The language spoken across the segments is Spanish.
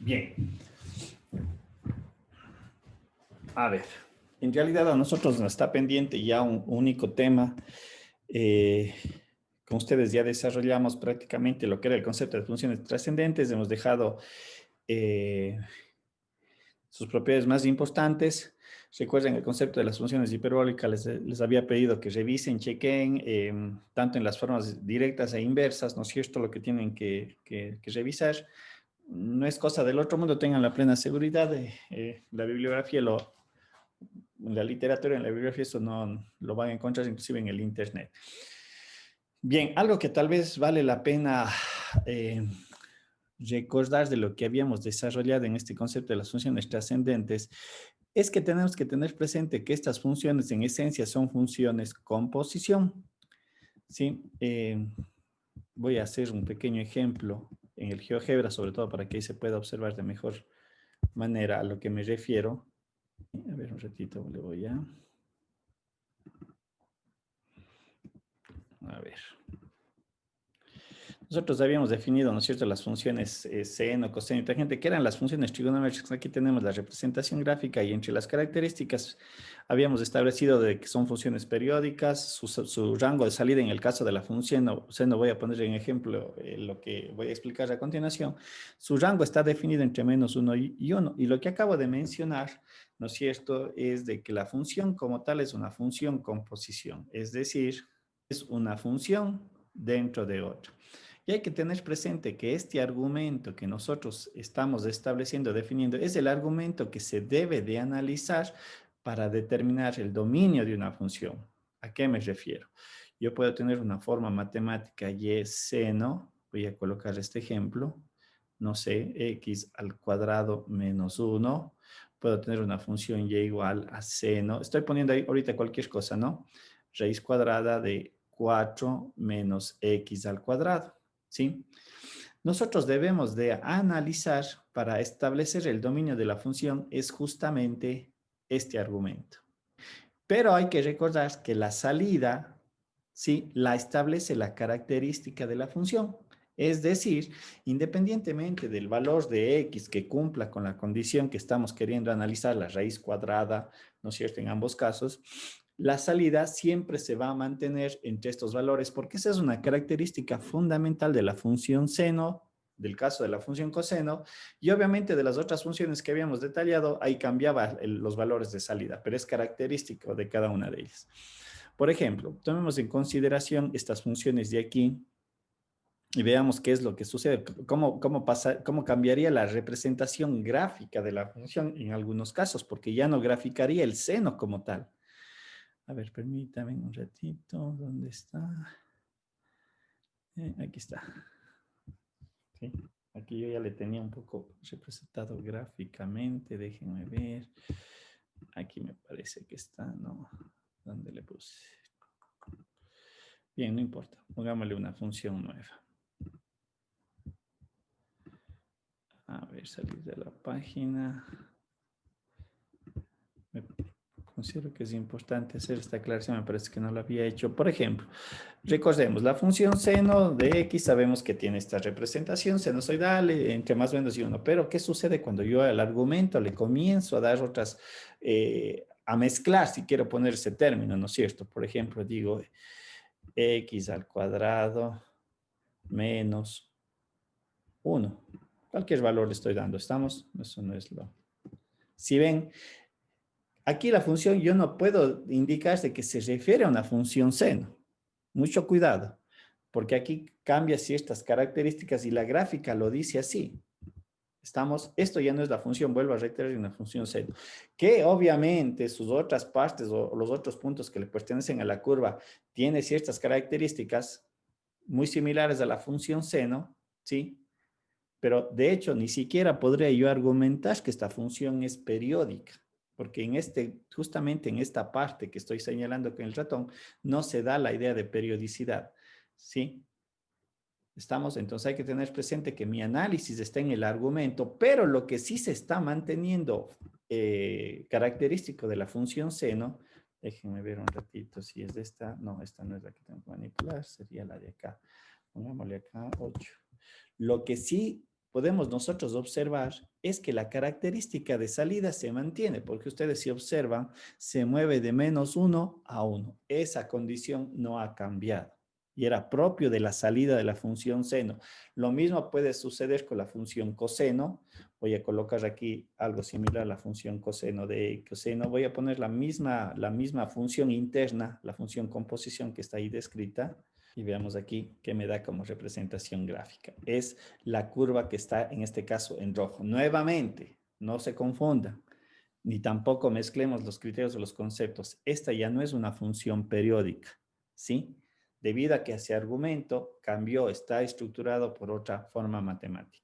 Bien. A ver, en realidad a nosotros nos está pendiente ya un único tema. Eh, con ustedes ya desarrollamos prácticamente lo que era el concepto de funciones trascendentes. Hemos dejado eh, sus propiedades más importantes. Recuerden el concepto de las funciones hiperbólicas. Les había pedido que revisen, chequen, tanto en las formas directas e inversas, ¿no es cierto? Lo que tienen que revisar. No es cosa del otro mundo, tengan la plena seguridad. La bibliografía en la literatura, en la bibliografía, eso no lo van a encontrar inclusive en el internet. Bien, algo que tal vez vale la pena eh, recordar de lo que habíamos desarrollado en este concepto de las funciones trascendentes es que tenemos que tener presente que estas funciones en esencia son funciones con posición. ¿Sí? Voy a hacer un pequeño ejemplo en el GeoGebra, sobre todo para que ahí se pueda observar de mejor manera a lo que me refiero. A ver, un ratito le voy a... A ver. Nosotros habíamos definido, ¿no es cierto?, las funciones seno, coseno y tangente, que eran las funciones trigonométricas. Aquí tenemos la representación gráfica y entre las características habíamos establecido de que son funciones periódicas, su rango de salida en el caso de la función seno, voy a poner en ejemplo lo que voy a explicar a continuación. Su rango está definido entre -1 y 1. Y lo que acabo de mencionar, ¿no es cierto?, es de que la función como tal es una función con posición, es decir, es una función dentro de otra. Y hay que tener presente que este argumento que nosotros estamos estableciendo, definiendo, es el argumento que se debe de analizar para determinar el dominio de una función. ¿A qué me refiero? Yo puedo tener una forma matemática y seno, voy a colocar este ejemplo, no sé, x al cuadrado menos 1, puedo tener una función y igual a seno, estoy poniendo ahí ahorita cualquier cosa, ¿no? Raíz cuadrada de 4 menos x al cuadrado. ¿Sí? Nosotros debemos de analizar para establecer el dominio de la función es justamente este argumento. Pero hay que recordar que la salida, ¿sí?, la establece la característica de la función. Es decir, independientemente del valor de x que cumpla con la condición que estamos queriendo analizar, la raíz cuadrada, ¿no es cierto?, en ambos casos, la salida siempre se va a mantener entre estos valores, porque esa es una característica fundamental de la función seno, del caso de la función coseno, y obviamente de las otras funciones que habíamos detallado, ahí cambiaba los valores de salida, pero es característico de cada una de ellas. Por ejemplo, tomemos en consideración estas funciones de aquí y veamos qué es lo que sucede, cómo cambiaría la representación gráfica de la función en algunos casos, porque ya no graficaría el seno como tal. A ver, permítame un ratito. ¿Dónde está? Aquí está. ¿Sí? Aquí yo ya le tenía un poco representado gráficamente. Déjenme ver. Aquí me parece que está, ¿no? ¿Dónde le puse? Bien, no importa. Pongámosle una función nueva. A ver, salir de la página. Me considero que es importante hacer esta aclaración, me parece que no lo había hecho. Por ejemplo, recordemos, la función seno de x sabemos que tiene esta representación sinusoidal entre más o menos y 1, pero ¿qué sucede cuando yo al argumento le comienzo a dar otras, a mezclar, si quiero poner ese término, ¿no es cierto? Por ejemplo, digo x al cuadrado menos 1. Cualquier valor le estoy dando, ¿estamos? Eso no es lo... Si ven, aquí la función yo no puedo indicarse que se refiere a una función seno. Mucho cuidado, porque aquí cambia ciertas características y la gráfica lo dice así. Esto ya no es la función, vuelvo a reiterar, una función seno, que obviamente sus otras partes o los otros puntos que le pertenecen a la curva tiene ciertas características muy similares a la función seno, ¿sí? Pero de hecho, ni siquiera podría yo argumentar que esta función es periódica, porque justamente en esta parte que estoy señalando con el ratón, no se da la idea de periodicidad, ¿sí? ¿Estamos? Entonces hay que tener presente que mi análisis está en el argumento, pero lo que sí se está manteniendo característico de la función seno, déjenme ver un ratito si es de esta, no, esta no es la que tengo que manipular, sería la de acá. Pongámosle acá 8. Lo que sí podemos nosotros observar es que la característica de salida se mantiene, porque ustedes si observan, se mueve de -1 a 1. Esa condición no ha cambiado y era propio de la salida de la función seno. Lo mismo puede suceder con la función coseno. Voy a colocar aquí algo similar a la función coseno de coseno. Voy a poner la misma función interna, la función composición que está ahí descrita. Y veamos aquí qué me da como representación gráfica. Es la curva que está en este caso en rojo. Nuevamente, no se confundan, ni tampoco mezclemos los criterios o los conceptos. Esta ya no es una función periódica, ¿sí? Debido a que ese argumento cambió, está estructurado por otra forma matemática.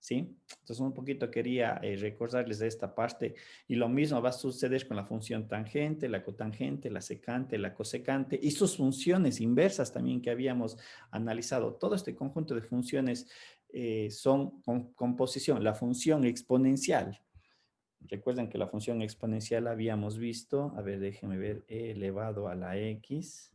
¿Sí? Entonces un poquito quería recordarles de esta parte y lo mismo va a suceder con la función tangente, la cotangente, la secante, la cosecante y sus funciones inversas también que habíamos analizado. Todo este conjunto de funciones son composición. La función exponencial. Recuerden que la función exponencial habíamos visto, a ver, déjenme ver, e elevado a la x,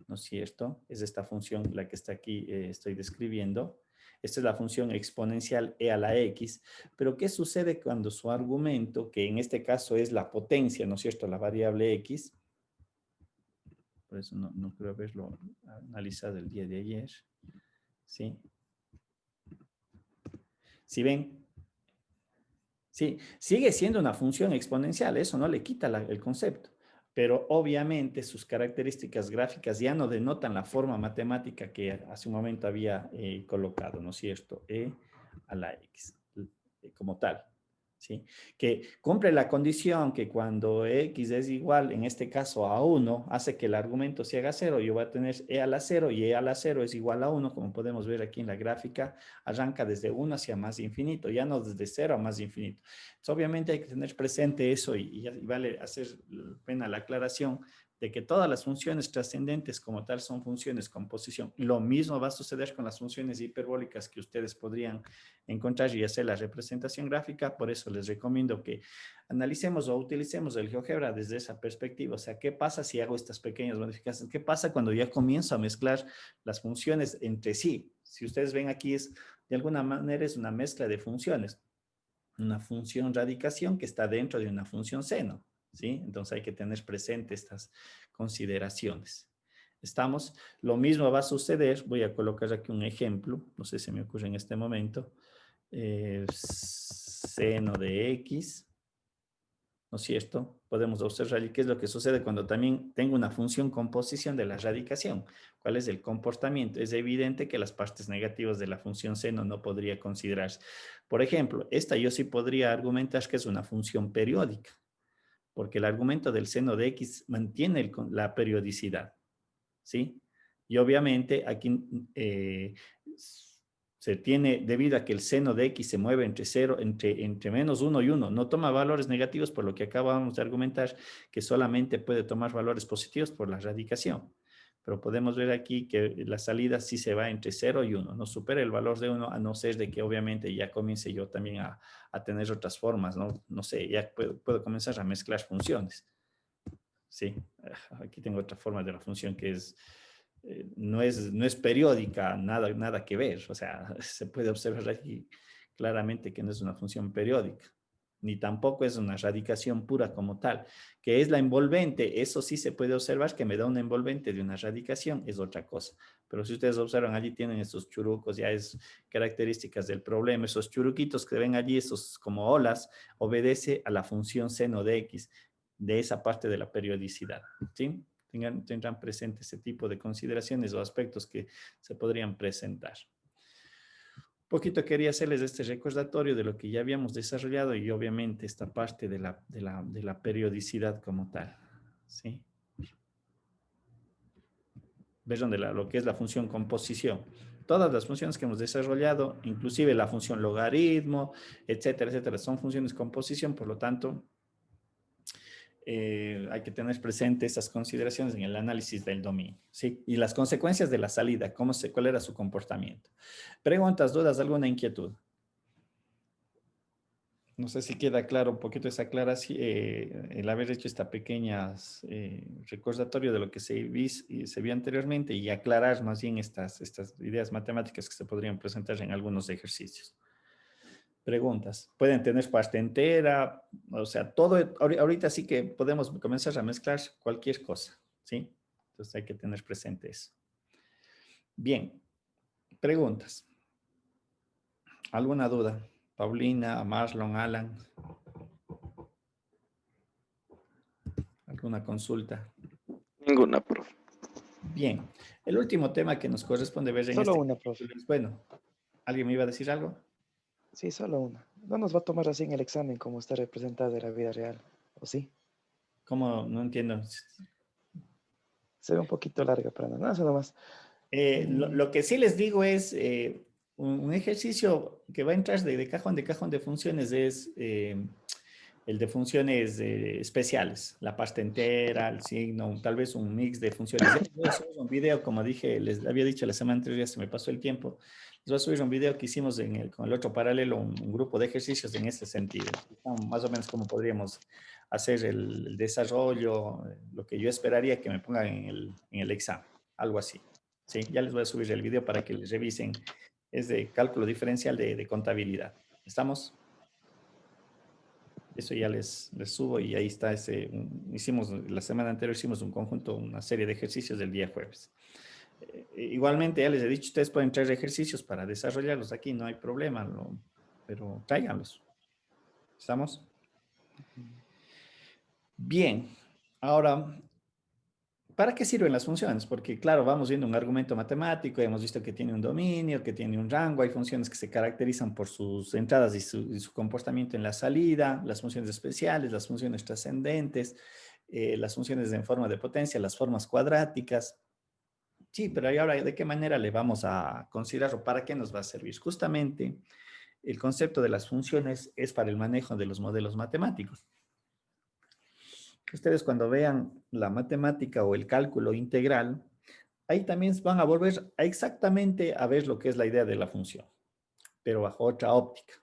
¿no es cierto? Es esta función la que está aquí, estoy describiendo. Esta es la función exponencial e a la x, pero ¿qué sucede cuando su argumento, que en este caso es la potencia, ¿no es cierto?, la variable x, por eso no creo haberlo analizado el día de ayer, ¿sí? Si ven, sí, sigue siendo una función exponencial, eso no le quita el concepto, pero obviamente sus características gráficas ya no denotan la forma matemática que hace un momento había colocado, ¿no es cierto? E a la x, como tal, ¿sí? Que cumple la condición que cuando x es igual, en este caso a 1, hace que el argumento se haga 0, yo voy a tener e a la 0 y e a la 0 es igual a 1, como podemos ver aquí en la gráfica, arranca desde 1 hacia más infinito, ya no desde 0 a más infinito. Entonces, obviamente hay que tener presente eso y vale hacer pena la aclaración de que todas las funciones trascendentes como tal son funciones con posición. Lo mismo va a suceder con las funciones hiperbólicas que ustedes podrían encontrar y hacer la representación gráfica. Por eso les recomiendo que analicemos o utilicemos el GeoGebra desde esa perspectiva. O sea, ¿qué pasa si hago estas pequeñas modificaciones? ¿Qué pasa cuando ya comienzo a mezclar las funciones entre sí? Si ustedes ven aquí, de alguna manera es una mezcla de funciones. Una función radicación que está dentro de una función seno, ¿sí? Entonces hay que tener presente estas consideraciones. ¿Estamos? Lo mismo va a suceder, voy a colocar aquí un ejemplo, no sé si me ocurre en este momento, seno de x, ¿no es cierto? Podemos observar qué es lo que sucede cuando también tengo una función composición de la radicación. ¿Cuál es el comportamiento? Es evidente que las partes negativas de la función seno no podría considerarse. Por ejemplo, esta yo sí podría argumentar que es una función periódica, porque el argumento del seno de x mantiene la periodicidad, ¿sí? Y obviamente aquí se tiene, debido a que el seno de x se mueve entre 0, entre -1 y 1, no toma valores negativos, por lo que acabamos de argumentar que solamente puede tomar valores positivos por la radicación. Pero podemos ver aquí que la salida sí se va entre 0 y 1, no supera el valor de 1, a no ser de que obviamente ya comience yo también a tener otras formas, ¿no? No sé, ya puedo comenzar a mezclar funciones. Sí, aquí tengo otra forma de la función que es no es periódica, nada que ver. O sea, se puede observar aquí claramente que no es una función periódica, ni tampoco es una radicación pura como tal, que es la envolvente. Eso sí se puede observar que me da una envolvente de una radicación, es otra cosa. Pero si ustedes observan, allí tienen estos churucos, ya es características del problema. Esos churuquitos que ven allí, esos como olas, obedece a la función seno de x, de esa parte de la periodicidad, ¿sí? Tendrán presente ese tipo de consideraciones o aspectos que se podrían presentar. Un poquito quería hacerles este recordatorio de lo que ya habíamos desarrollado y obviamente esta parte de la periodicidad como tal, ¿sí? ¿Ves donde lo que es la función composición? Todas las funciones que hemos desarrollado, inclusive la función logaritmo, etcétera, etcétera, son funciones composición, por lo tanto, hay que tener presente estas consideraciones en el análisis del dominio, ¿sí? Y las consecuencias de la salida, cuál era su comportamiento. Preguntas, dudas, alguna inquietud. No sé si queda claro un poquito esa aclaración, el haber hecho esta pequeña recordatorio de lo que se vio anteriormente y aclarar más bien estas ideas matemáticas que se podrían presentar en algunos ejercicios. Preguntas. Pueden tener pasta entera, o sea, todo, ahorita sí que podemos comenzar a mezclar cualquier cosa, ¿sí? Entonces hay que tener presente eso. Bien, preguntas. ¿Alguna duda? Paulina, Marlon, Alan, ¿alguna consulta? Ninguna, profe. Bien, el último tema que nos corresponde ver en Solo este una, profe. capítulo es, bueno, ¿alguien me iba a decir algo? Sí, solo una. No nos va a tomar así en el examen como está representada en la vida real, ¿o sí? ¿Cómo? No entiendo. Se ve un poquito larga para nada, solo más. Lo que sí les digo es, un ejercicio que va a entrar de cajón de funciones es el de funciones especiales, la pasta entera, el signo, tal vez un mix de funciones. Ya les voy a subir un video, como dije, les había dicho la semana anterior, ya se me pasó el tiempo. Les voy a subir un video que hicimos con el otro paralelo, un grupo de ejercicios en ese sentido. Más o menos cómo podríamos hacer el desarrollo, lo que yo esperaría que me pongan en el examen, algo así. Sí, ya les voy a subir el video para que les revisen. Es de cálculo diferencial de contabilidad. ¿Estamos? Eso ya les subo y ahí está hicimos, la semana anterior hicimos un conjunto, una serie de ejercicios del día jueves. Igualmente, ya les he dicho, ustedes pueden traer ejercicios para desarrollarlos aquí, no hay problema, pero tráiganlos. ¿Estamos? Bien, ahora, ¿para qué sirven las funciones? Porque, claro, vamos viendo un argumento matemático, hemos visto que tiene un dominio, que tiene un rango, hay funciones que se caracterizan por sus entradas y su comportamiento en la salida, las funciones especiales, las funciones trascendentes, las funciones en forma de potencia, las formas cuadráticas. Sí, pero ¿y ahora de qué manera le vamos a considerar o para qué nos va a servir? Justamente, el concepto de las funciones es para el manejo de los modelos matemáticos. Ustedes cuando vean la matemática o el cálculo integral, ahí también van a volver exactamente a ver lo que es la idea de la función, pero bajo otra óptica.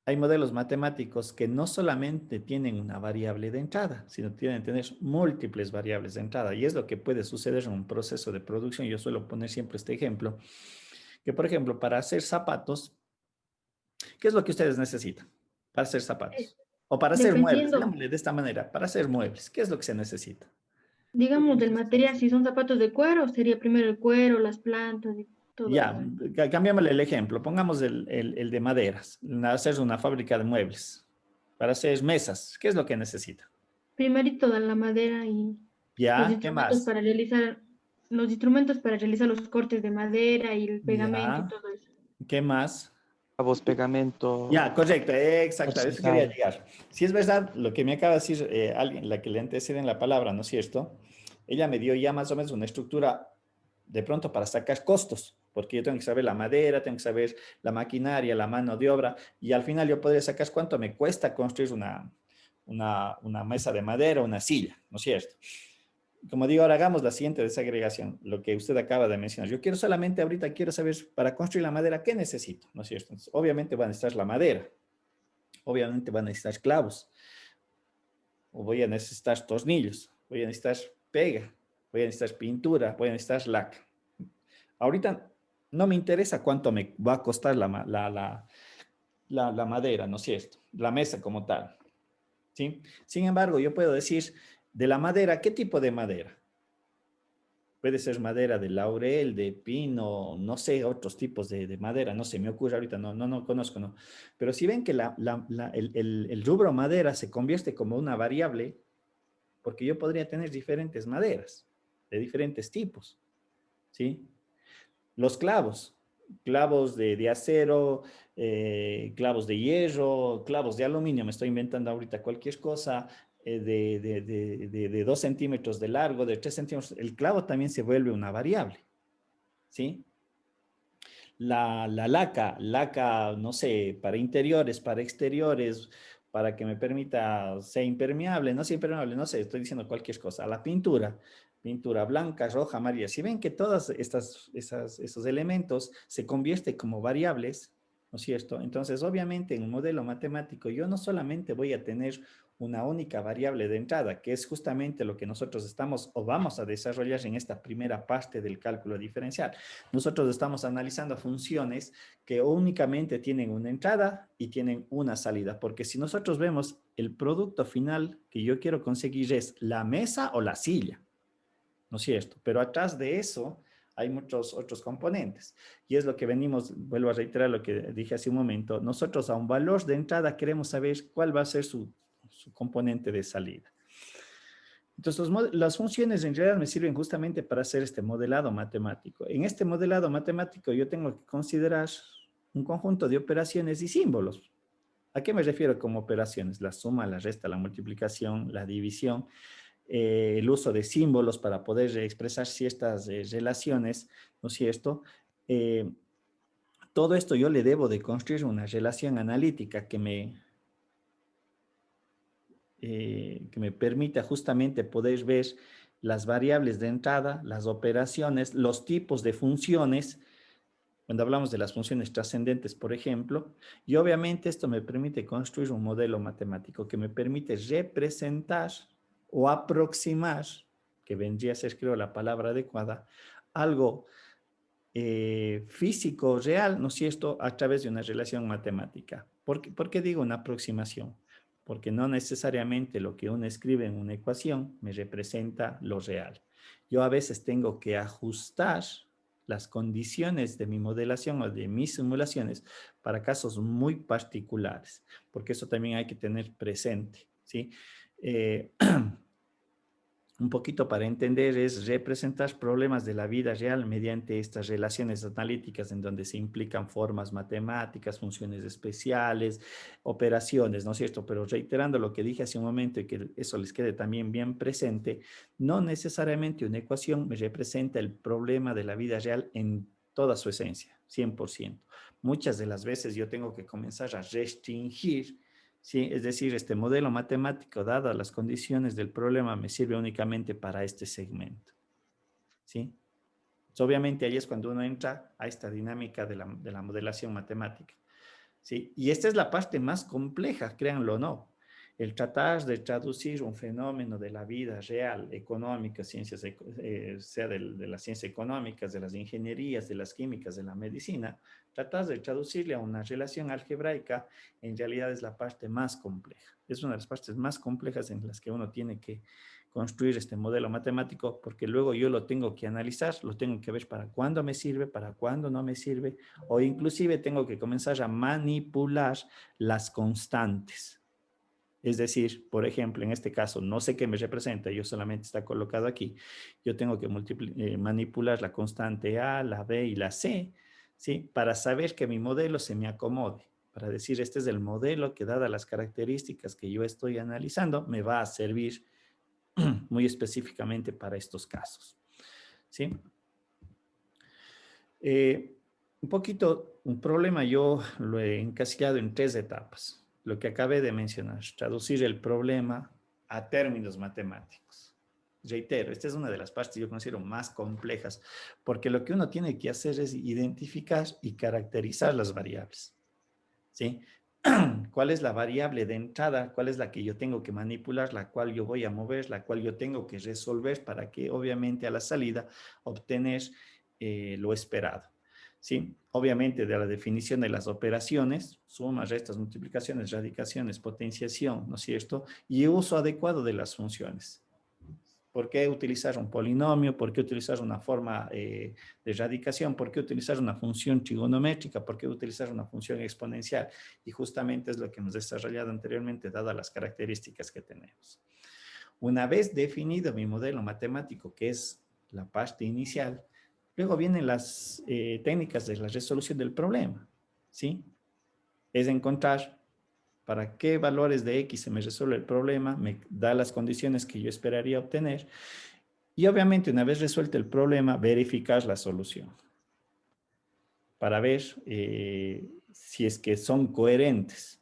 Hay modelos matemáticos que no solamente tienen una variable de entrada, sino tienen que tener múltiples variables de entrada. Y es lo que puede suceder en un proceso de producción. Yo suelo poner siempre este ejemplo, que por ejemplo, para hacer zapatos, ¿qué es lo que ustedes necesitan para hacer Eh, zapatos? O para hacer muebles, Dependiendo, digámosle de esta manera, para hacer muebles, ¿qué es lo que se necesita? digamos, del material, si son zapatos de cuero, sería primero el cuero, las plantas y todo Ya, eso. cambiémosle el ejemplo, pongamos el de maderas, hacer una fábrica de muebles, para hacer mesas, ¿qué es lo que necesita? Primerito dan la madera y los Ya, ¿qué instrumentos más? para realizar, los instrumentos para realizar los cortes de madera y el pegamento y Ya, todo eso. ¿qué más? Cabos, pegamento, Ya, correcto, exacto, a eso quería porcentado. llegar. Si es verdad lo que me acaba de decir alguien, la que le antecede en la palabra, ¿no es cierto? Ella me dio ya más o menos una estructura de pronto para sacar costos, porque yo tengo que saber la madera, tengo que saber la maquinaria, la mano de obra, y al final yo podría sacar cuánto me cuesta construir una mesa de madera, una silla, ¿no es cierto? Como digo, ahora hagamos la siguiente desagregación, lo que usted acaba de mencionar. Yo quiero solamente ahorita, quiero saber para construir la madera, ¿qué necesito? ¿No es cierto? Entonces, obviamente van a necesitar la madera, obviamente van a necesitar clavos, o voy a necesitar tornillos, voy a necesitar pega, voy a necesitar pintura, voy a necesitar laca. Ahorita no me interesa cuánto me va a costar la madera, ¿no es cierto? La mesa como tal, ¿sí? Sin embargo, yo puedo decir, de la madera, ¿qué tipo de madera? Puede ser madera de laurel, de pino, no sé, otros tipos de madera, no se me ocurre ahorita, no conozco, no. Pero si ven que el rubro madera se convierte como una variable, porque yo podría tener diferentes maderas, de diferentes tipos, ¿sí? Los clavos, clavos de acero, clavos de hierro, clavos de aluminio, me estoy inventando ahorita cualquier cosa, de 2 centímetros de largo, de 3 centímetros, el clavo también se vuelve una variable, ¿sí? La laca, no sé, para interiores, para exteriores, para que me permita ser impermeable, no ser impermeable, no sé, estoy diciendo cualquier cosa. La pintura blanca, roja, amarilla. Si ven que todos esos elementos se convierten como variables, ¿no es cierto? Entonces, obviamente, en un modelo matemático, yo no solamente voy a tener una única variable de entrada, que es justamente lo que nosotros estamos o vamos a desarrollar en esta primera parte del cálculo diferencial. Nosotros estamos analizando funciones que únicamente tienen una entrada y tienen una salida, porque si nosotros vemos el producto final que yo quiero conseguir es la mesa o la silla, ¿no es cierto? Pero atrás de eso hay muchos otros componentes. Y es lo que venimos, vuelvo a reiterar lo que dije hace un momento, nosotros a un valor de entrada queremos saber cuál va a ser su componente de salida. Entonces, las funciones en realidad me sirven justamente para hacer este modelado matemático. En este modelado matemático yo tengo que considerar un conjunto de operaciones y símbolos. ¿A qué me refiero como operaciones? La suma, la resta, la multiplicación, la división, el uso de símbolos para poder expresar ciertas relaciones, ¿no es cierto? Todo esto yo le debo de construir una relación analítica que me permita justamente poder ver las variables de entrada, las operaciones, los tipos de funciones, cuando hablamos de las funciones trascendentes, por ejemplo, y obviamente esto me permite construir un modelo matemático que me permite representar o aproximar, que vendría a ser, creo, la palabra adecuada, algo físico real, ¿no es cierto?, a través de una relación matemática. ¿Por qué digo una aproximación? Porque no necesariamente lo que uno escribe en una ecuación me representa lo real. Yo a veces tengo que ajustar las condiciones de mi modelación o de mis simulaciones para casos muy particulares, porque eso también hay que tener presente, ¿sí? Un poquito para entender es representar problemas de la vida real mediante estas relaciones analíticas en donde se implican formas matemáticas, funciones especiales, operaciones, ¿no es cierto? Pero reiterando lo que dije hace un momento y que eso les quede también bien presente, no necesariamente una ecuación me representa el problema de la vida real en toda su esencia, 100%. Muchas de las veces yo tengo que comenzar a restringir. Sí, es decir, este modelo matemático, dadas las condiciones del problema, me sirve únicamente para este segmento. ¿Sí? Entonces, obviamente ahí es cuando uno entra a esta dinámica de la modelación matemática. ¿Sí? Y esta es la parte más compleja, créanlo o no. El tratar de traducir un fenómeno de la vida real, económica, ciencias, sea de las ciencias económicas, de las ingenierías, de las químicas, de la medicina, tratar de traducirle a una relación algebraica, en realidad es la parte más compleja. Es una de las partes más complejas en las que uno tiene que construir este modelo matemático, porque luego yo lo tengo que analizar, lo tengo que ver para cuándo me sirve, para cuándo no me sirve, o inclusive tengo que comenzar a manipular las constantes. Es decir, por ejemplo, en este caso, no sé qué me representa, yo solamente está colocado aquí. Yo tengo que manipular la constante A, la B y la C, ¿sí? Para saber que mi modelo se me acomode. Para decir, este es el modelo que, dadas las características que yo estoy analizando, me va a servir muy específicamente para estos casos, ¿sí? Un poquito, un problema yo lo he encasillado en 3 etapas. Lo que acabé de mencionar, traducir el problema a términos matemáticos. Reitero, esta es una de las partes que yo considero más complejas, porque lo que uno tiene que hacer es identificar y caracterizar las variables, ¿sí? ¿Cuál es la variable de entrada? ¿Cuál es la que yo tengo que manipular? La cual yo voy a mover, la cual yo tengo que resolver para que obviamente a la salida obtener lo esperado. ¿Sí? Obviamente de la definición de las operaciones, sumas, restas, multiplicaciones, radicaciones, potenciación, ¿no es cierto? Y uso adecuado de las funciones. ¿Por qué utilizar un polinomio? ¿Por qué utilizar una forma de radicación? ¿Por qué utilizar una función trigonométrica? ¿Por qué utilizar una función exponencial? Y justamente es lo que hemos desarrollado anteriormente, dadas las características que tenemos. Una vez definido mi modelo matemático, que es la parte inicial, luego vienen las técnicas de la resolución del problema, ¿sí? Es encontrar para qué valores de X se me resuelve el problema, me da las condiciones que yo esperaría obtener y obviamente una vez resuelto el problema, verificar la solución para ver si es que son coherentes,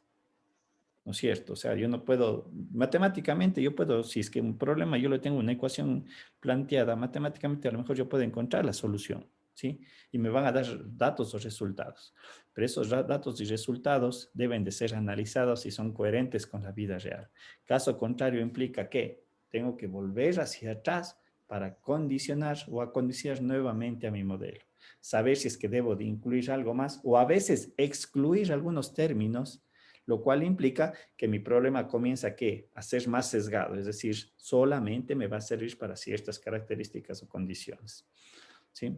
¿no es cierto? O sea, yo no puedo, matemáticamente yo puedo, si es que un problema yo lo tengo una ecuación planteada, matemáticamente a lo mejor yo puedo encontrar la solución, ¿sí? Y me van a dar datos o resultados. Pero esos datos y resultados deben de ser analizados y son coherentes con la vida real. Caso contrario implica que tengo que volver hacia atrás para condicionar o acondicionar nuevamente a mi modelo. Saber si es que debo de incluir algo más o a veces excluir algunos términos, lo cual implica que mi problema comienza a ser más sesgado, es decir, solamente me va a servir para ciertas características o condiciones, ¿sí?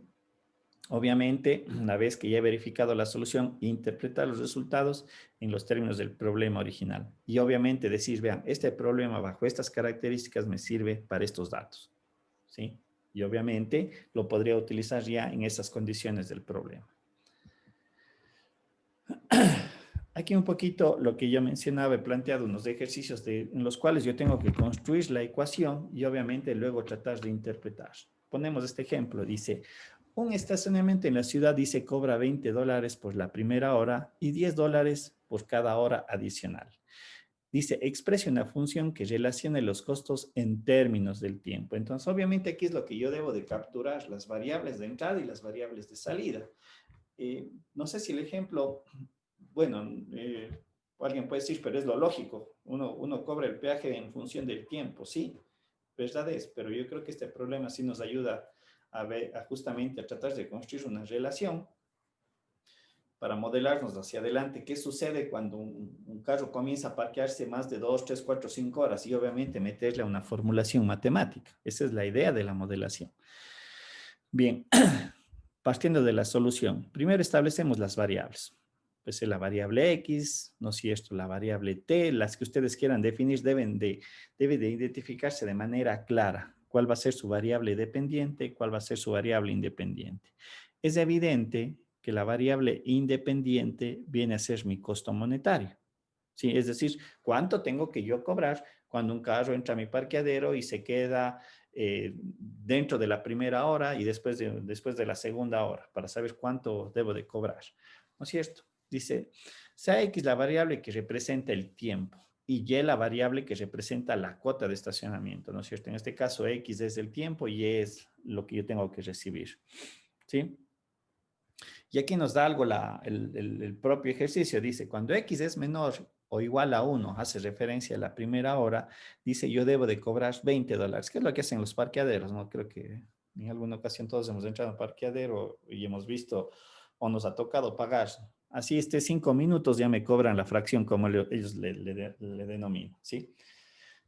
Obviamente, una vez que ya he verificado la solución, interpretar los resultados en los términos del problema original. Y obviamente decir, vean, este problema bajo estas características me sirve para estos datos, ¿sí? Y obviamente lo podría utilizar ya en esas condiciones del problema. Aquí un poquito lo que yo mencionaba, he planteado unos ejercicios en los cuales yo tengo que construir la ecuación y obviamente luego tratar de interpretar. Ponemos este ejemplo, dice, un estacionamiento en la ciudad dice cobra $20 por la primera hora y $10 por cada hora adicional. Dice, expresa una función que relacione los costos en términos del tiempo. Entonces, obviamente aquí es lo que yo debo de capturar, las variables de entrada y las variables de salida. No sé si el ejemplo, bueno, alguien puede decir, pero es lo lógico. Uno cobra el peaje en función del tiempo, sí, verdad es, pero yo creo que este problema sí nos ayuda justamente a tratar de construir una relación para modelarnos hacia adelante. ¿Qué sucede cuando un carro comienza a parquearse más de 2, 3, 4, 5 horas? Y obviamente meterle a una formulación matemática. Esa es la idea de la modelación. Bien, partiendo de la solución, primero establecemos las variables. Pues la variable X, ¿no es cierto? La variable T, las que ustedes quieran definir debe de identificarse de manera clara cuál va a ser su variable dependiente, cuál va a ser su variable independiente. Es evidente que la variable independiente viene a ser mi costo monetario. ¿Sí? Es decir, cuánto tengo que yo cobrar cuando un carro entra a mi parqueadero y se queda dentro de la primera hora y después de la segunda hora, para saber cuánto debo de cobrar. ¿No es cierto? Dice, sea X la variable que representa el tiempo y Y la variable que representa la cuota de estacionamiento, ¿no es cierto? En este caso, X es el tiempo y Y es lo que yo tengo que recibir. ¿Sí? Y aquí nos da algo el propio ejercicio. Dice, cuando X es menor o igual a 1, hace referencia a la primera hora, dice, yo debo de cobrar $20. ¿Qué es lo que hacen los parqueaderos? ¿No? Creo que en alguna ocasión todos hemos entrado a un parqueadero y hemos visto o nos ha tocado pagar. Así 5 minutos ya me cobran la fracción como ellos le denominan, ¿sí?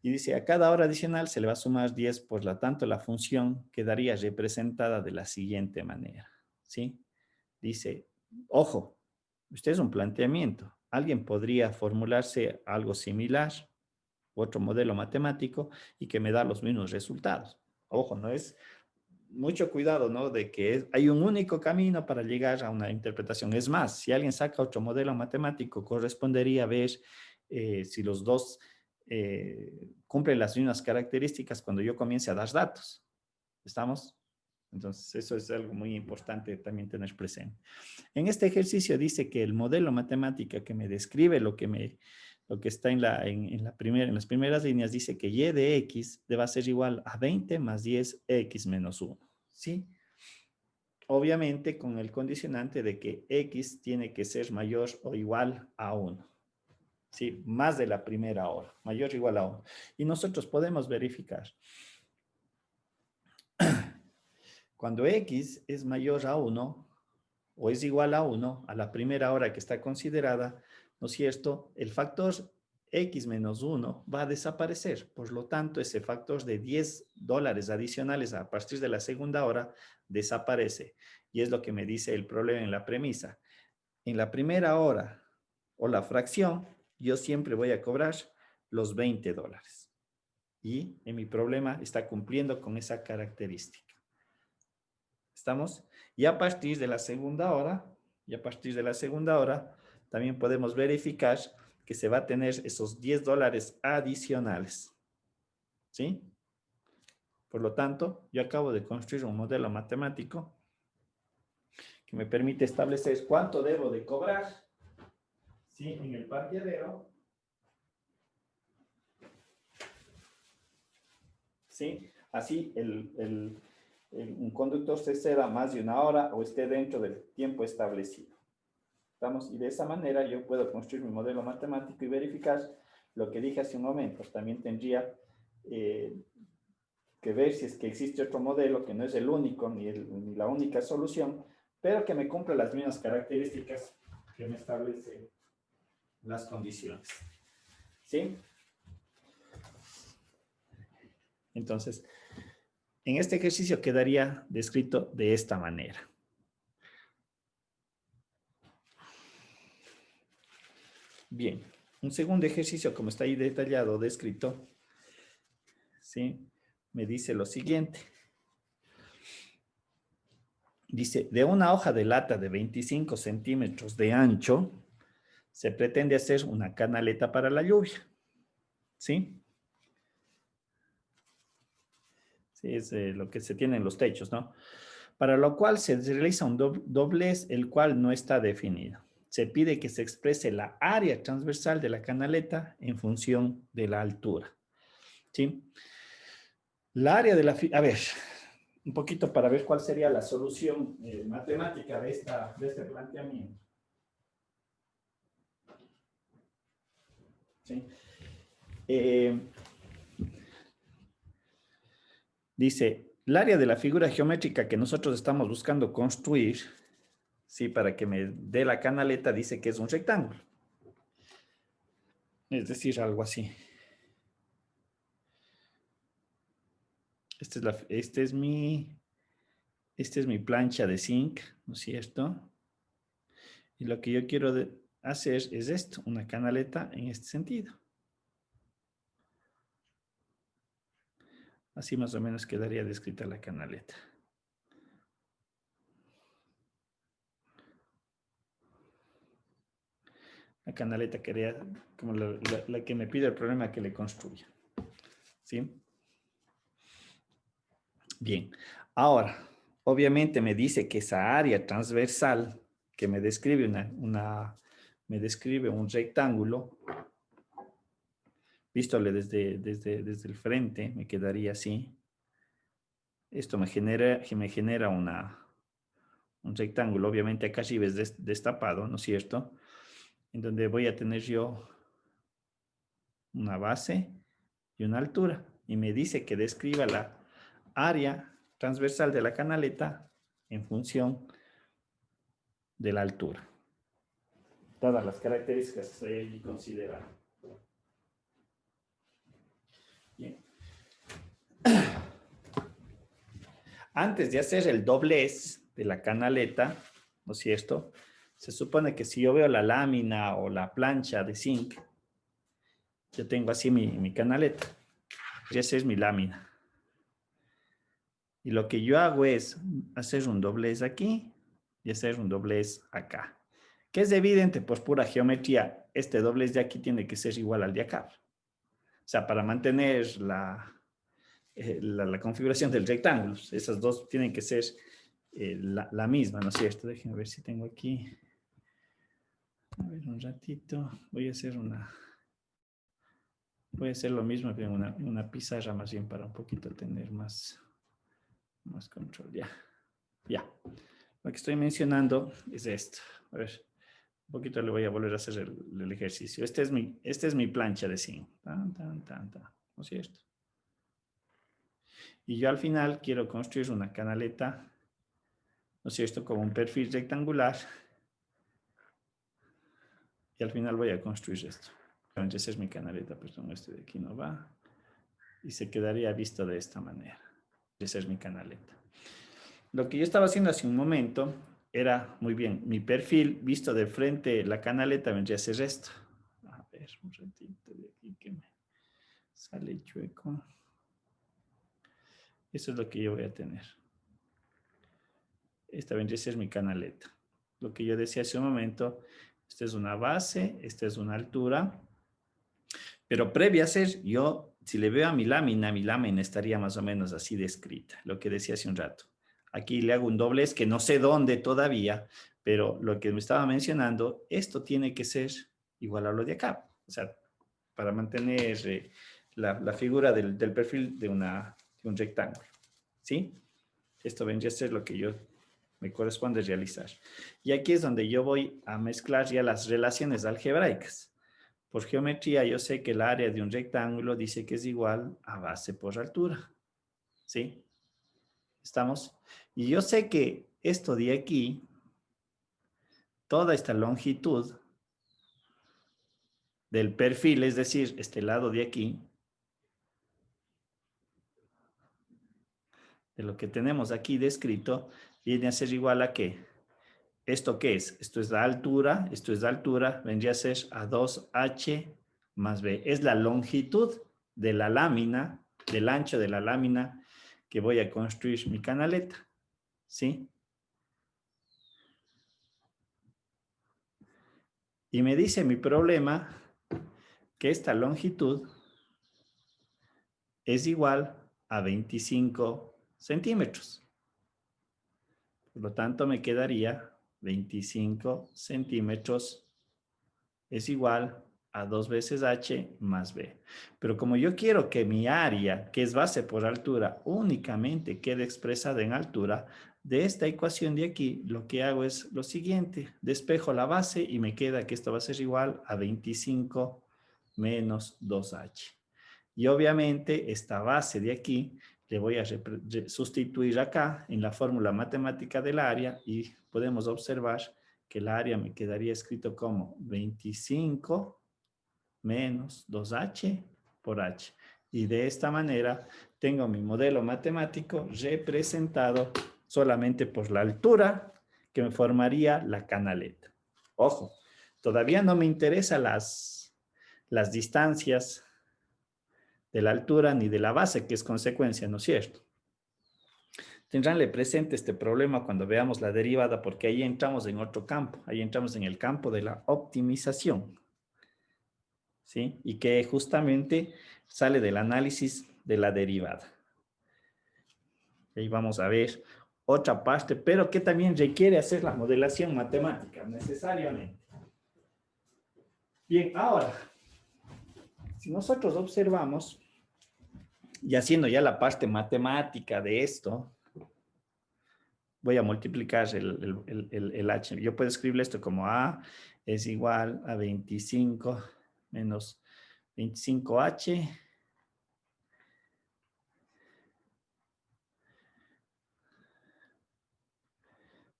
Y dice, a cada hora adicional se le va a sumar 10, por lo tanto la función quedaría representada de la siguiente manera, ¿sí? Dice, ojo, este es un planteamiento. Alguien podría formularse algo similar, otro modelo matemático, y que me da los mismos resultados. Ojo, no es mucho cuidado, ¿no? De que hay un único camino para llegar a una interpretación. Es más, si alguien saca otro modelo matemático, correspondería ver si los dos cumplen las mismas características cuando yo comience a dar datos. ¿Estamos? Entonces, eso es algo muy importante también tener presente. En este ejercicio dice que el modelo matemático que me describe lo que está en las primeras líneas dice que y de x debe ser igual a 20 más 10x menos 1. ¿Sí? Obviamente con el condicionante de que x tiene que ser mayor o igual a 1. ¿Sí? Más de la primera hora, mayor o igual a 1. Y nosotros podemos verificar. Cuando x es mayor a 1 o es igual a 1 a la primera hora que está considerada, ¿no es cierto? El factor x menos 1 va a desaparecer. Por lo tanto, ese factor de $10 adicionales a partir de la segunda hora desaparece. Y es lo que me dice el problema en la premisa. En la primera hora o la fracción, yo siempre voy a cobrar los $20. Y en mi problema está cumpliendo con esa característica. ¿Estamos? Y a partir de la segunda hora, también podemos verificar que se va a tener esos $10 adicionales. ¿Sí? Por lo tanto, yo acabo de construir un modelo matemático que me permite establecer cuánto debo de cobrar, ¿sí? En el parqueadero. ¿Sí? Así un conductor se exceda más de 1 hora o esté dentro del tiempo establecido. ¿Estamos? Y de esa manera yo puedo construir mi modelo matemático y verificar lo que dije hace un momento. También tendría que ver si es que existe otro modelo que no es el único ni la única solución, pero que me cumple las mismas características que me establecen las condiciones. ¿Sí? Entonces, en este ejercicio quedaría descrito de esta manera. Bien, un segundo ejercicio, como está ahí detallado, descrito, ¿sí? Me dice lo siguiente. Dice, de una hoja de lata de 25 centímetros de ancho, se pretende hacer una canaleta para la lluvia. ¿Sí? Sí, es lo que se tiene en los techos, ¿no? Para lo cual se realiza un doblez, el cual no está definido. Se pide que se exprese la área transversal de la canaleta en función de la altura. ¿Sí? La área de la... A ver, un poquito para ver cuál sería la solución matemática de este planteamiento. ¿Sí? Dice, el área de la figura geométrica que nosotros estamos buscando construir, sí, para que me dé la canaleta, dice que es un rectángulo. Es decir, algo así. Esta es mi plancha de zinc, ¿no es cierto? Y lo que yo quiero hacer es esto, una canaleta en este sentido. Así más o menos quedaría descrita la canaleta. La canaleta quería como la que me pide el problema que le construya. ¿Sí? Bien. Ahora, obviamente me dice que esa área transversal que me describe me describe un rectángulo, vístole desde el frente, me quedaría así. Esto me genera un rectángulo, obviamente acá arriba es destapado, ¿no es cierto? En donde voy a tener yo una base y una altura. Y me dice que describa la área transversal de la canaleta en función de la altura. Dadas las características que estoy allí considerando. Bien. Antes de hacer el doblez de la canaleta, ¿no es cierto? Se supone que si yo veo la lámina o la plancha de zinc, yo tengo así mi canaleta. Y esa es mi lámina. Y lo que yo hago es hacer un doblez aquí y hacer un doblez acá. Que es evidente, pues pura geometría, este doblez de aquí tiene que ser igual al de acá. O sea, para mantener la configuración del rectángulo, esas dos tienen que ser la misma, ¿no es cierto? Déjenme ver si tengo aquí. A ver, un ratito. Voy a hacer lo mismo, pero en una pizarra más bien para un poquito tener más control. Ya. Lo que estoy mencionando es esto. A ver, un poquito le voy a volver a hacer el ejercicio. Esta es mi plancha de zinc. ¿No es cierto? Y yo al final quiero construir una canaleta, ¿no es cierto? Con un perfil rectangular. Y al final voy a construir esto. Esa es mi canaleta, perdón, este de aquí no va. Y se quedaría visto de esta manera. Esa es mi canaleta. Lo que yo estaba haciendo hace un momento era, muy bien, mi perfil visto de frente, la canaleta vendría a ser esto. A ver, un ratito de aquí que me sale chueco. Eso es lo que yo voy a tener. Esta vendría a ser mi canaleta. Lo que yo decía hace un momento, esta es una base, esta es una altura. Pero previa a ser, yo, si le veo a mi lámina estaría más o menos así descrita, lo que decía hace un rato. Aquí le hago un doblez que no sé dónde todavía, pero lo que me estaba mencionando, esto tiene que ser igual a lo de acá. O sea, para mantener la figura del perfil de un rectángulo. ¿Sí? Esto vendría a ser lo que me corresponde realizar. Y aquí es donde yo voy a mezclar ya las relaciones algebraicas. Por geometría, yo sé que el área de un rectángulo dice que es igual a base por altura. ¿Sí? ¿Estamos? Y yo sé que esto de aquí, toda esta longitud del perfil, es decir, este lado de aquí, de lo que tenemos aquí descrito, viene a ser igual a ¿qué? ¿Esto qué es? Esto es la altura, vendría a ser a 2h más b. Es la longitud de la lámina, del ancho de la lámina que voy a construir mi canaleta. ¿Sí? Y me dice mi problema que esta longitud es igual a 25 centímetros. Por lo tanto, me quedaría 25 centímetros es igual a 2 veces h más b. Pero como yo quiero que mi área, que es base por altura, únicamente quede expresada en altura, de esta ecuación de aquí, lo que hago es lo siguiente. Despejo la base y me queda que esto va a ser igual a 25 menos 2h. Y obviamente esta base de aquí le voy a sustituir acá en la fórmula matemática del área y podemos observar que el área me quedaría escrito como 25 menos 2h por h. Y de esta manera tengo mi modelo matemático representado solamente por la altura que me formaría la canaleta. Ojo, todavía no me interesan las distancias de la altura ni de la base, que es consecuencia, ¿no es cierto? Tendránle presente este problema cuando veamos la derivada, porque ahí entramos en otro campo, ahí entramos en el campo de la optimización, ¿sí? Y que justamente sale del análisis de la derivada. Ahí vamos a ver otra parte, pero que también requiere hacer la modelación matemática, necesariamente. Bien, ahora, si nosotros observamos, y haciendo ya la parte matemática de esto, voy a multiplicar el h. Yo puedo escribir esto como a es igual a 25 menos 25h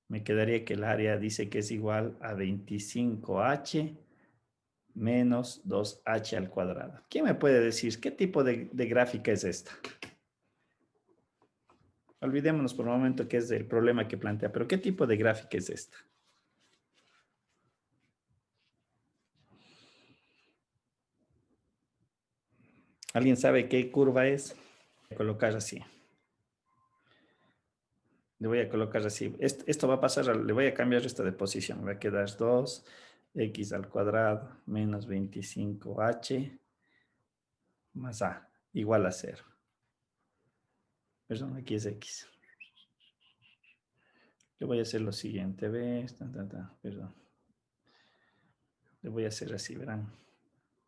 me quedaría que el área dice que es igual a 25h menos 2h al cuadrado. ¿Quién me puede decir qué tipo de gráfica es esta? Olvidémonos por un momento qué es el problema que plantea, pero ¿qué tipo de gráfica es esta? ¿Alguien sabe qué curva es? Voy a colocar así. Le voy a colocar así. Esto va a pasar, le voy a cambiar esto de posición. Me va a quedar 2x al cuadrado menos 25h más a igual a 0. Perdón, aquí es x. Le voy a hacer lo siguiente. ¿Ves? Perdón. Le voy a hacer así, verán.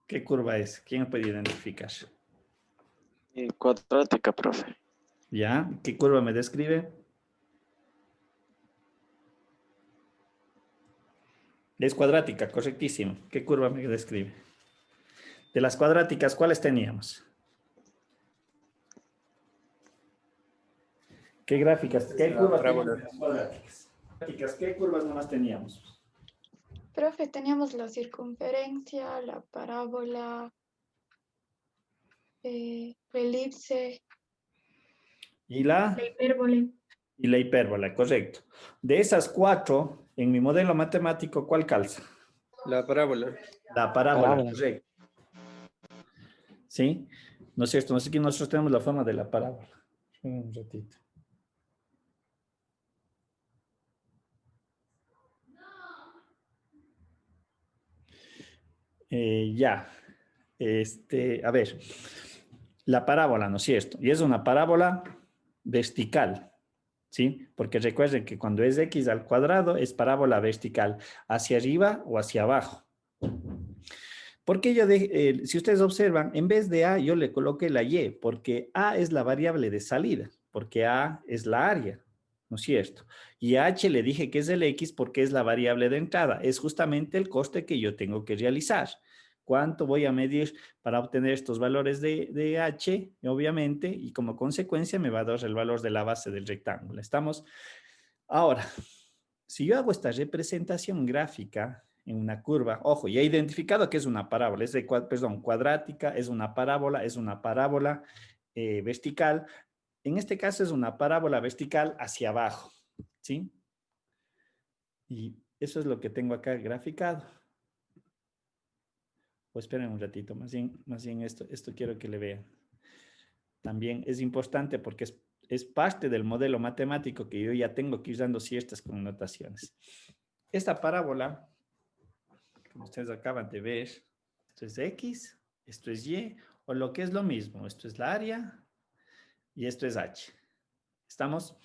¿Qué curva es? ¿Quién me puede identificar? Cuadrática, profe. ¿Ya? ¿Qué curva me describe? Es cuadrática, correctísimo. ¿Qué curva me describe? De las cuadráticas, ¿cuáles teníamos? ¿Qué gráficas? ¿Qué curvas teníamos de las cuadráticas? ¿Qué curvas nomás teníamos? Profe, teníamos la circunferencia, la parábola, la elipse. ¿Y la? La hipérbole. Y la hipérbola, correcto. De esas 4, en mi modelo matemático, ¿cuál calza? La parábola. La parábola, Parábola. correcto. ¿Sí? ¿No es cierto? No sé si nosotros tenemos la forma de la parábola. Un ratito. Ya. A ver. La parábola, ¿no es cierto? Y es una parábola vertical. ¿Sí? Porque recuerden que cuando es x al cuadrado es parábola vertical, hacia arriba o hacia abajo. Porque si ustedes observan, en vez de a yo le coloqué la y, porque a es la variable de salida, porque a es la área, ¿no es cierto? Y h le dije que es el x porque es la variable de entrada. Es justamente el coste que yo tengo que realizar. ¿Cuánto voy a medir para obtener estos valores de h? Obviamente, y como consecuencia me va a dar el valor de la base del rectángulo. ¿Estamos? Ahora, si yo hago esta representación gráfica en una curva, ojo, ya he identificado que es una parábola, cuadrática, es una parábola vertical. En este caso es una parábola vertical hacia abajo, ¿sí? Y eso es lo que tengo acá graficado. O esperen un ratito, más bien esto quiero que le vean. También es importante porque es parte del modelo matemático que yo ya tengo que ir dando ciertas connotaciones. Esta parábola, como ustedes acaban de ver, esto es X, esto es Y, o lo que es lo mismo, esto es la área y esto es H. ¿Estamos?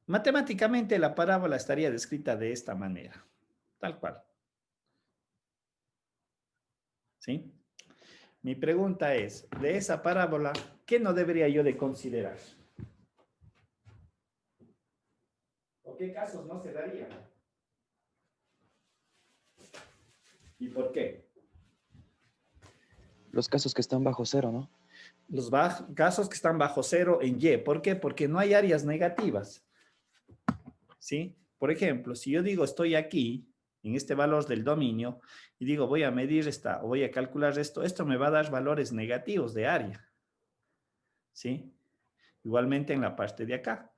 Matemáticamente la parábola estaría descrita de esta manera, tal cual. ¿Sí? Mi pregunta es, de esa parábola, ¿qué no debería yo de considerar? ¿O qué casos no se darían? ¿Y por qué? Los casos que están bajo cero, ¿no? Los casos que están bajo cero en Y. ¿Por qué? Porque no hay áreas negativas. ¿Sí? Por ejemplo, si yo digo estoy aquí, en este valor del dominio, y digo voy a medir esta, o voy a calcular esto me va a dar valores negativos de área. ¿Sí? Igualmente en la parte de acá.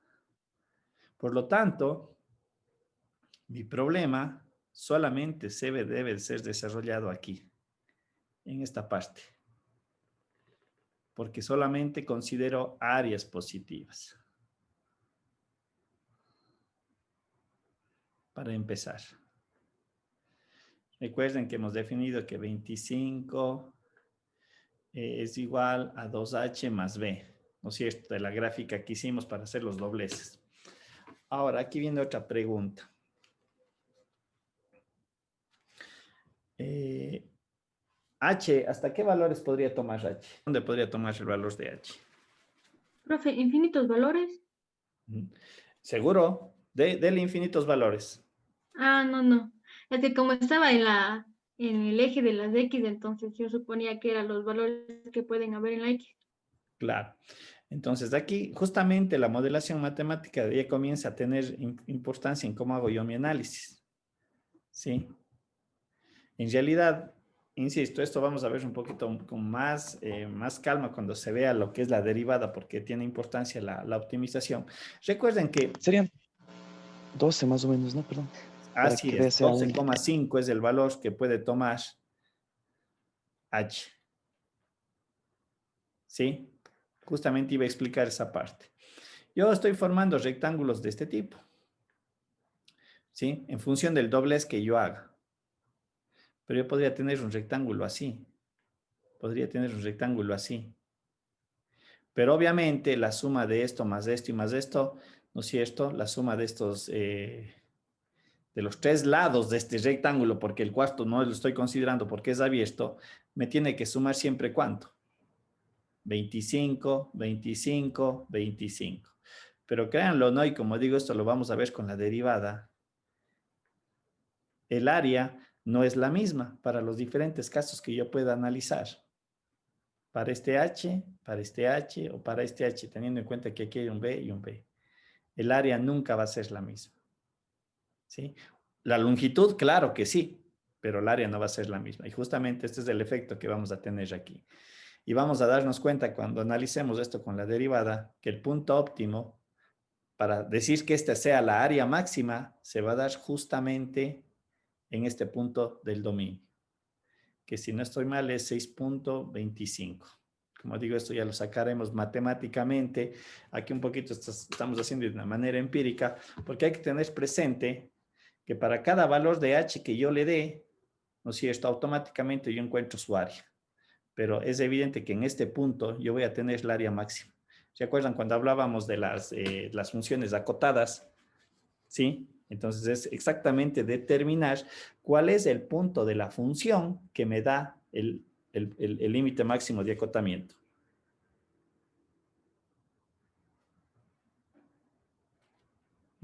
Por lo tanto, mi problema solamente debe ser desarrollado aquí, en esta parte. Porque solamente considero áreas positivas. Para empezar. Recuerden que hemos definido que 25 es igual a 2h más b, ¿no es cierto? De la gráfica que hicimos para hacer los dobleces. Ahora, aquí viene otra pregunta. H, ¿hasta qué valores podría tomar H? ¿Dónde podría tomar el valor de H? Profe, infinitos valores. ¿Seguro? Dele infinitos valores. Ah, no, no. Es que como estaba en el eje de las X, entonces yo suponía que eran los valores que pueden haber en la X. Claro. Entonces, de aquí, justamente la modelación matemática ya comienza a tener importancia en cómo hago yo mi análisis. ¿Sí? En realidad, insisto, esto vamos a ver un poquito con más calma cuando se vea lo que es la derivada, porque tiene importancia la optimización. Recuerden que Serían 12 más o menos, ¿no? Perdón. Para así que es, sea un... 12,5 es el valor que puede tomar H. ¿Sí? Justamente iba a explicar esa parte. Yo estoy formando rectángulos de este tipo. ¿Sí? En función del doblez que yo haga. Pero yo podría tener un rectángulo así. Podría tener un rectángulo así. Pero obviamente la suma de esto más esto y más esto, ¿no es cierto? La suma de estos, de los tres lados de este rectángulo, porque el cuarto no lo estoy considerando porque es abierto, me tiene que sumar siempre ¿cuánto? 25, 25, 25. Pero créanlo, ¿no? Y como digo, esto lo vamos a ver con la derivada. El área no es la misma para los diferentes casos que yo pueda analizar. Para este H o para este H, teniendo en cuenta que aquí hay un B y un B. El área nunca va a ser la misma. ¿Sí? La longitud, claro que sí, pero el área no va a ser la misma. Y justamente este es el efecto que vamos a tener aquí. Y vamos a darnos cuenta cuando analicemos esto con la derivada, que el punto óptimo, para decir que esta sea la área máxima, se va a dar justamente en este punto del dominio, que si no estoy mal es 6.25. Como digo, esto ya lo sacaremos matemáticamente. Aquí un poquito estamos haciendo de una manera empírica, porque hay que tener presente que para cada valor de h que yo le dé, ¿no es cierto? Automáticamente yo encuentro su área. Pero es evidente que en este punto yo voy a tener el área máxima. ¿Se acuerdan cuando hablábamos de las funciones acotadas? ¿Sí? Entonces es exactamente determinar cuál es el punto de la función que me da el límite máximo de acotamiento.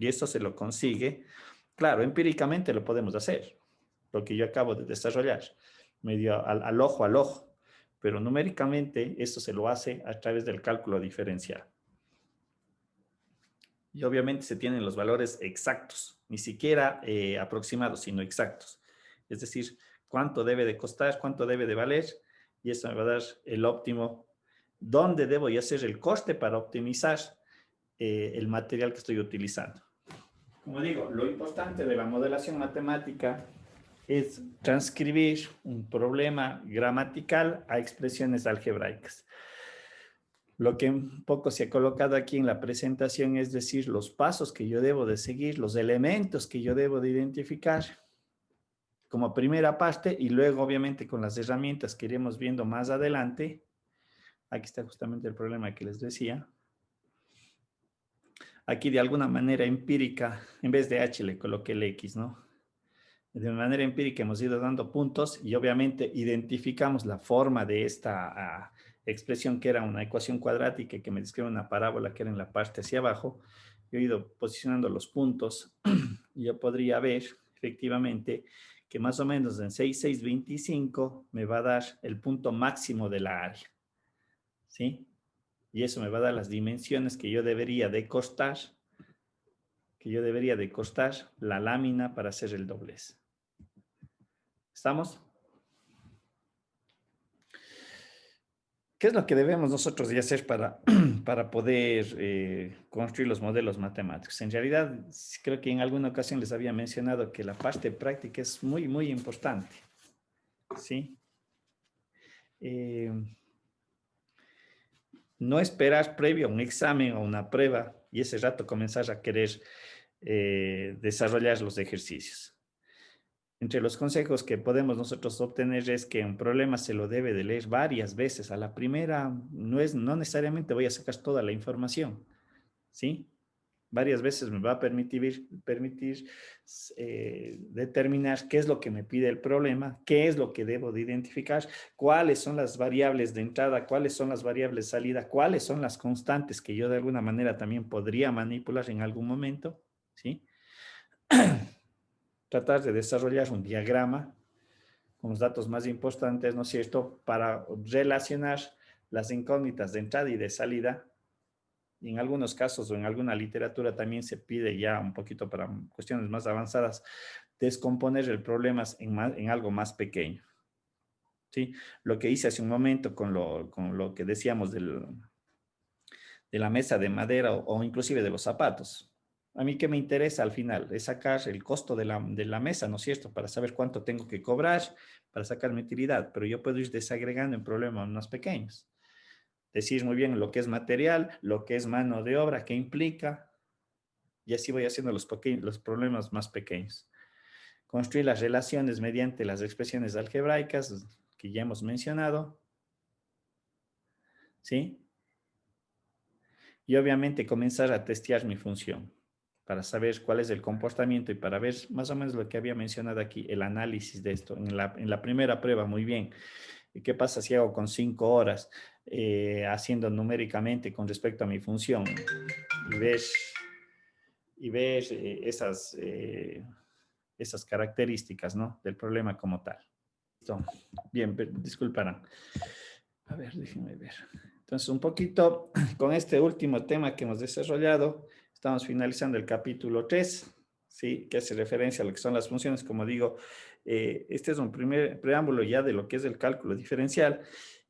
Y eso se lo consigue. Claro, empíricamente lo podemos hacer, lo que yo acabo de desarrollar, medio al ojo, pero numéricamente esto se lo hace a través del cálculo diferencial. Y obviamente se tienen los valores exactos, ni siquiera aproximados, sino exactos. Es decir, cuánto debe de costar, cuánto debe de valer, y eso me va a dar el óptimo, dónde debo yo hacer el coste para optimizar el material que estoy utilizando. Como digo, lo importante de la modelación matemática es transcribir un problema gramatical a expresiones algebraicas. Lo que un poco se ha colocado aquí en la presentación es decir, los pasos que yo debo de seguir, los elementos que yo debo de identificar como primera parte, y luego obviamente con las herramientas que iremos viendo más adelante. Aquí está justamente el problema que les decía. Aquí de alguna manera empírica, en vez de H le coloqué el X, ¿no? De manera empírica hemos ido dando puntos y obviamente identificamos la forma de esta expresión que era una ecuación cuadrática que me describe una parábola que era en la parte hacia abajo. Yo he ido posicionando los puntos y yo podría ver efectivamente que más o menos en 6,625 me va a dar el punto máximo de la área, ¿sí? Y eso me va a dar las dimensiones que yo debería de costar, la lámina para hacer el doblez. ¿Estamos? ¿Qué es lo que debemos nosotros de hacer para poder construir los modelos matemáticos? En realidad, creo que en alguna ocasión les había mencionado que la parte práctica es muy, muy importante. ¿Sí? No esperar previo a un examen o una prueba y ese rato comenzar a querer desarrollar los ejercicios. Entre los consejos que podemos nosotros obtener es que un problema se lo debe de leer varias veces. A la primera no necesariamente voy a sacar toda la información, ¿sí? Varias veces me va a permitir determinar qué es lo que me pide el problema, qué es lo que debo de identificar, cuáles son las variables de entrada, cuáles son las variables de salida, cuáles son las constantes que yo de alguna manera también podría manipular en algún momento, ¿sí? Tratar de desarrollar un diagrama con los datos más importantes, ¿no es cierto?, para relacionar las incógnitas de entrada y de salida. Y en algunos casos o en alguna literatura también se pide ya un poquito para cuestiones más avanzadas, descomponer el problema en algo más pequeño. ¿Sí? Lo que hice hace un momento con lo que decíamos de la mesa de madera o inclusive de los zapatos. A mí, ¿qué me interesa al final? Es sacar el costo de la mesa, ¿no es cierto? Para saber cuánto tengo que cobrar, para sacar mi utilidad. Pero yo puedo ir desagregando en problemas más pequeños. Decir muy bien lo que es material, lo que es mano de obra, qué implica. Y así voy haciendo los problemas más pequeños. Construir las relaciones mediante las expresiones algebraicas que ya hemos mencionado. ¿Sí? Y obviamente comenzar a testear mi función, para saber cuál es el comportamiento y para ver más o menos lo que había mencionado aquí, el análisis de esto. En la primera prueba, muy bien. ¿Qué pasa si hago con 5 horas haciendo numéricamente con respecto a mi función? Y ver esas características, ¿no?, del problema como tal. Listo. Bien, disculparán. A ver, déjenme ver. Entonces, un poquito con este último tema que hemos desarrollado, estamos finalizando el capítulo 3, ¿sí?, que hace referencia a lo que son las funciones. Como digo, este es un primer preámbulo ya de lo que es el cálculo diferencial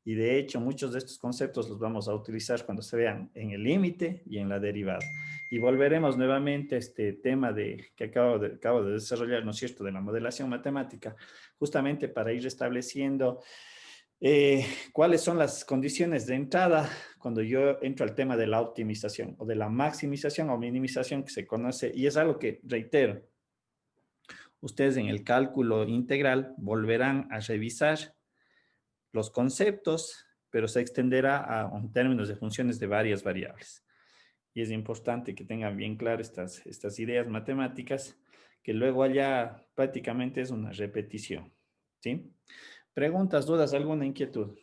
y de hecho muchos de estos conceptos los vamos a utilizar cuando se vean en el límite y en la derivada. Y volveremos nuevamente a este tema que acabo de desarrollar, ¿no es cierto?, de la modelación matemática, justamente para ir estableciendo cuáles son las condiciones de entrada cuando yo entro al tema de la optimización o de la maximización o minimización que se conoce, y es algo que, reitero, ustedes en el cálculo integral volverán a revisar los conceptos, pero se extenderá en términos de funciones de varias variables. Y es importante que tengan bien claras estas ideas matemáticas, que luego allá prácticamente es una repetición, ¿sí? ¿Preguntas, dudas, alguna inquietud?